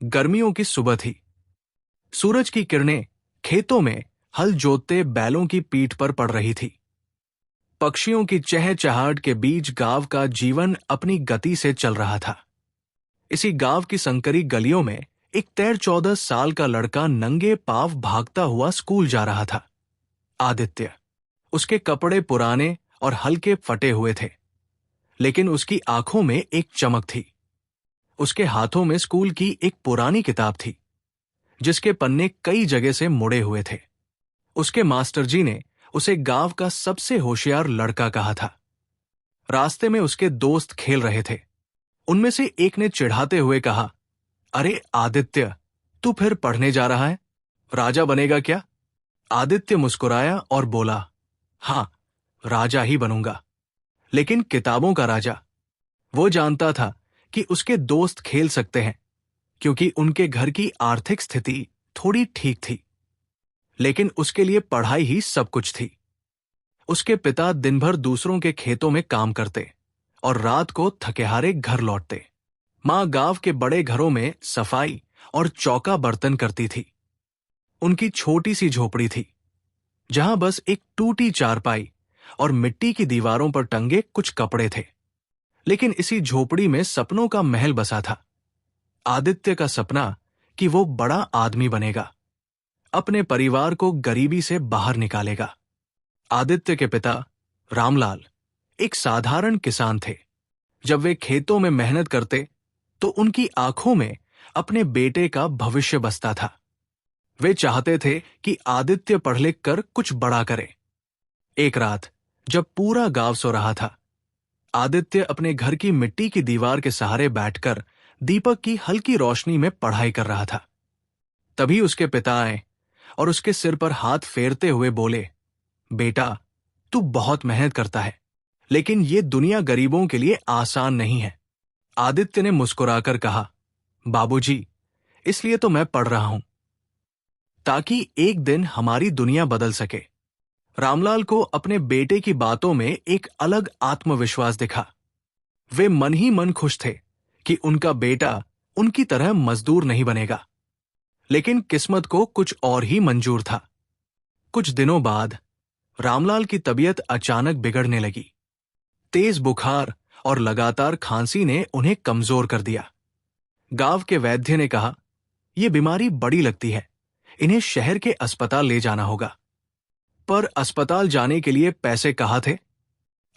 गर्मियों की सुबह थी। सूरज की किरणें खेतों में हल जोतते बैलों की पीठ पर पड़ रही थी। पक्षियों की चहचहाहट के बीच गांव का जीवन अपनी गति से चल रहा था। इसी गांव की संकरी गलियों में एक 13-14 साल का लड़का नंगे पांव भागता हुआ स्कूल जा रहा था। आदित्य। उसके कपड़े पुराने और हल्के फटे हुए थे, लेकिन उसकी आंखों में एक चमक थी। उसके हाथों में स्कूल की एक पुरानी किताब थी, जिसके पन्ने कई जगह से मुड़े हुए थे। उसके मास्टर जी ने उसे गांव का सबसे होशियार लड़का कहा था। रास्ते में उसके दोस्त खेल रहे थे। उनमें से एक ने चिढ़ाते हुए कहा, अरे आदित्य, तू फिर पढ़ने जा रहा है? राजा बनेगा क्या? आदित्य मुस्कुराया और बोला, हाँ, राजा ही बनूंगा, लेकिन किताबों का राजा। वो जानता था कि उसके दोस्त खेल सकते हैं, क्योंकि उनके घर की आर्थिक स्थिति थोड़ी ठीक थी, लेकिन उसके लिए पढ़ाई ही सब कुछ थी। उसके पिता दिन भर दूसरों के खेतों में काम करते और रात को थकेहारे घर लौटते। मां गांव के बड़े घरों में सफाई और चौका बर्तन करती थी। उनकी छोटी सी झोपड़ी थी, जहां बस एक टूटी चारपाई और मिट्टी की दीवारों पर टंगे कुछ कपड़े थे। लेकिन इसी झोपड़ी में सपनों का महल बसा था। आदित्य का सपना कि वो बड़ा आदमी बनेगा, अपने परिवार को गरीबी से बाहर निकालेगा। आदित्य के पिता रामलाल एक साधारण किसान थे। जब वे खेतों में मेहनत करते तो उनकी आंखों में अपने बेटे का भविष्य बसता था। वे चाहते थे कि आदित्य पढ़ लिख कर कुछ बड़ा करे। एक रात जब पूरा गांव सो रहा था, आदित्य अपने घर की मिट्टी की दीवार के सहारे बैठकर दीपक की हल्की रोशनी में पढ़ाई कर रहा था। तभी उसके पिता आए और उसके सिर पर हाथ फेरते हुए बोले, बेटा, तू बहुत मेहनत करता है, लेकिन ये दुनिया गरीबों के लिए आसान नहीं है। आदित्य ने मुस्कुराकर कहा, बाबूजी, इसलिए तो मैं पढ़ रहा हूं, ताकि एक दिन हमारी दुनिया बदल सके। रामलाल को अपने बेटे की बातों में एक अलग आत्मविश्वास दिखा। वे मन ही मन खुश थे कि उनका बेटा उनकी तरह मजदूर नहीं बनेगा। लेकिन किस्मत को कुछ और ही मंजूर था। कुछ दिनों बाद रामलाल की तबीयत अचानक बिगड़ने लगी। तेज बुखार और लगातार खांसी ने उन्हें कमजोर कर दिया। गांव के वैद्य ने कहा, यह बीमारी बड़ी लगती है, इन्हें शहर के अस्पताल ले जाना होगा। पर अस्पताल जाने के लिए पैसे कहाँ थे?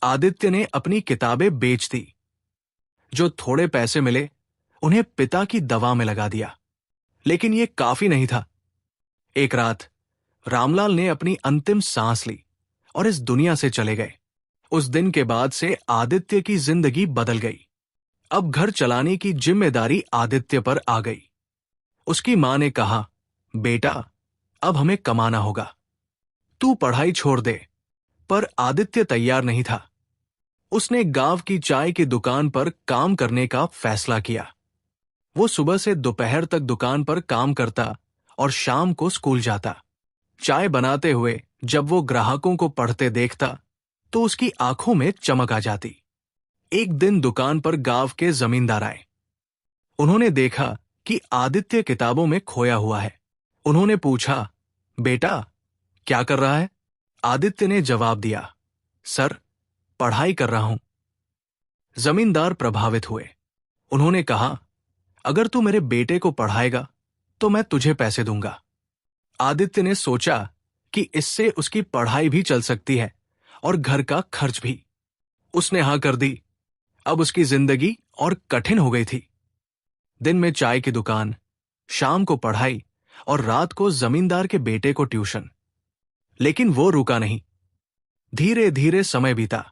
आदित्य ने अपनी किताबें बेच दी। जो थोड़े पैसे मिले उन्हें पिता की दवा में लगा दिया, लेकिन यह काफी नहीं था। एक रात रामलाल ने अपनी अंतिम सांस ली और इस दुनिया से चले गए। उस दिन के बाद से आदित्य की जिंदगी बदल गई। अब घर चलाने की जिम्मेदारी आदित्य पर आ गई। उसकी मां ने कहा, बेटा, अब हमें कमाना होगा, तू पढ़ाई छोड़ दे। पर आदित्य तैयार नहीं था। उसने गांव की चाय की दुकान पर काम करने का फैसला किया। वो सुबह से दोपहर तक दुकान पर काम करता और शाम को स्कूल जाता। चाय बनाते हुए जब वो ग्राहकों को पढ़ते देखता तो उसकी आंखों में चमक आ जाती। एक दिन दुकान पर गांव के जमींदार आए। उन्होंने देखा कि आदित्य किताबों में खोया हुआ है। उन्होंने पूछा, बेटा, क्या कर रहा है? आदित्य ने जवाब दिया, सर, पढ़ाई कर रहा हूं। जमींदार प्रभावित हुए। उन्होंने कहा, अगर तू मेरे बेटे को पढ़ाएगा तो मैं तुझे पैसे दूंगा। आदित्य ने सोचा कि इससे उसकी पढ़ाई भी चल सकती है और घर का खर्च भी। उसने हां कर दी। अब उसकी जिंदगी और कठिन हो गई थी। दिन में चाय की दुकान, शाम को पढ़ाई और रात को जमींदार के बेटे को ट्यूशन। लेकिन वो रुका नहीं। धीरे धीरे समय बीता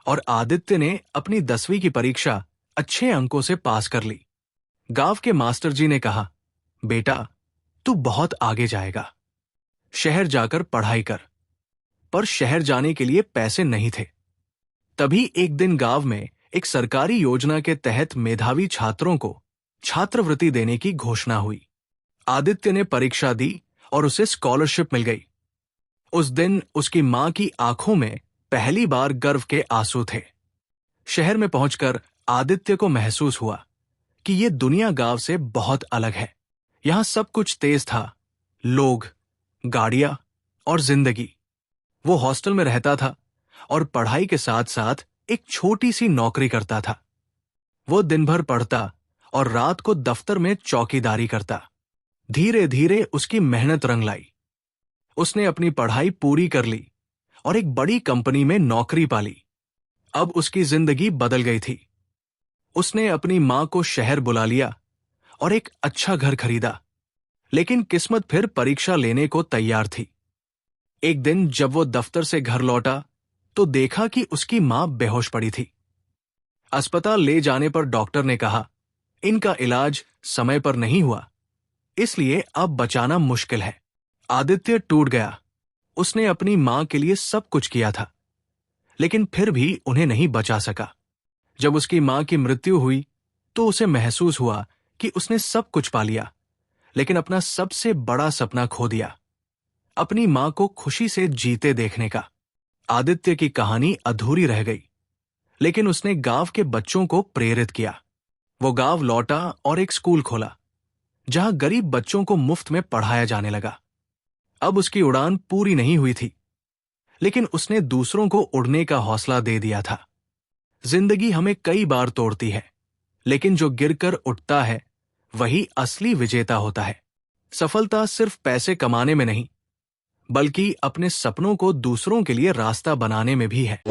और आदित्य ने अपनी 10वीं की परीक्षा अच्छे अंकों से पास कर ली। गांव के मास्टर जी ने कहा, बेटा, तू बहुत आगे जाएगा, शहर जाकर पढ़ाई कर। पर शहर जाने के लिए पैसे नहीं थे। तभी एक दिन गांव में एक सरकारी योजना के तहत मेधावी छात्रों को छात्रवृत्ति देने की घोषणा हुई। आदित्य ने परीक्षा दी और उसे स्कॉलरशिप मिल गई। उस दिन उसकी मां की आंखों में पहली बार गर्व के आंसू थे। शहर में पहुंचकर आदित्य को महसूस हुआ कि ये दुनिया गांव से बहुत अलग है। यहां सब कुछ तेज था, लोग, गाड़ियां और जिंदगी। वो हॉस्टल में रहता था और पढ़ाई के साथ साथ एक छोटी सी नौकरी करता था। वो दिन भर पढ़ता और रात को दफ्तर में चौकीदारी करता। धीरे धीरे उसकी मेहनत रंग लाई। उसने अपनी पढ़ाई पूरी कर ली और एक बड़ी कंपनी में नौकरी पाली। अब उसकी जिंदगी बदल गई थी। उसने अपनी मां को शहर बुला लिया और एक अच्छा घर खरीदा, लेकिन किस्मत फिर परीक्षा लेने को तैयार थी। एक दिन जब वो दफ्तर से घर लौटा तो देखा कि उसकी मां बेहोश पड़ी थी। अस्पताल ले जाने पर डॉक्टर ने कहा, इनका इलाज समय पर नहीं हुआ, इसलिए अब बचाना मुश्किल है। आदित्य टूट गया। उसने अपनी मां के लिए सब कुछ किया था, लेकिन फिर भी उन्हें नहीं बचा सका। जब उसकी मां की मृत्यु हुई तो उसे महसूस हुआ कि उसने सब कुछ पा लिया, लेकिन अपना सबसे बड़ा सपना खो दिया, अपनी मां को खुशी से जीते देखने का। आदित्य की कहानी अधूरी रह गई, लेकिन उसने गांव के बच्चों को प्रेरित किया। वो गांव लौटा और एक स्कूल खोला, जहां गरीब बच्चों को मुफ्त में पढ़ाया जाने लगा। अब उसकी उड़ान पूरी नहीं हुई थी, लेकिन उसने दूसरों को उड़ने का हौसला दे दिया था। जिंदगी हमें कई बार तोड़ती है, लेकिन जो गिरकर उठता है वही असली विजेता होता है। सफलता सिर्फ पैसे कमाने में नहीं, बल्कि अपने सपनों को दूसरों के लिए रास्ता बनाने में भी है।